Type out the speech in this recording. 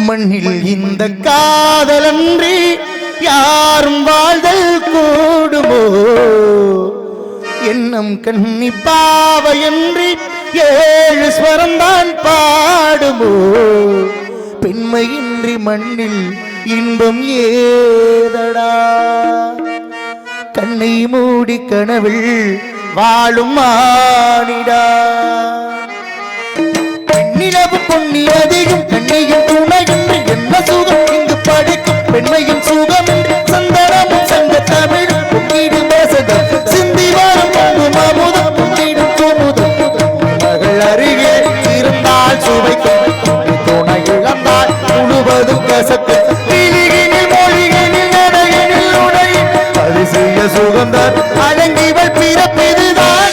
மண்ணில் இந்த காதலன்றி யாரும் வாழ்தல் கூடுமோ எண்ணம் கண்ணி பாவையன்றி ஏழு ஸ்வரம்தான் பாடுமோ பெண்மையின்றி மண்ணில் இன்பம் ஏதடா கண்ணை மூடி கனவில் வாழும் மானிடா நிலவு பொன்னி அதிகம் கண்ணையும் துணையின்றி என்ன சுகம் இங்கு படிக்கும் பெண்மையும் சுகம் சந்தனமும் சங்க தமிழ் பொங்கிடு பேசதம் சிந்தி வரும் அமுதம் பொங்கிடும் குமுதம் மகள் அருகே இருந்தால் சுவைக்கும் துணை இழந்தால் முழுவதும் கசக்கும் விழிகினில் மொழிகினில் நடையினில் உடையில் அது செய்ய சுகம்தான் அடங்கிவள் பிறப்பெதுதான்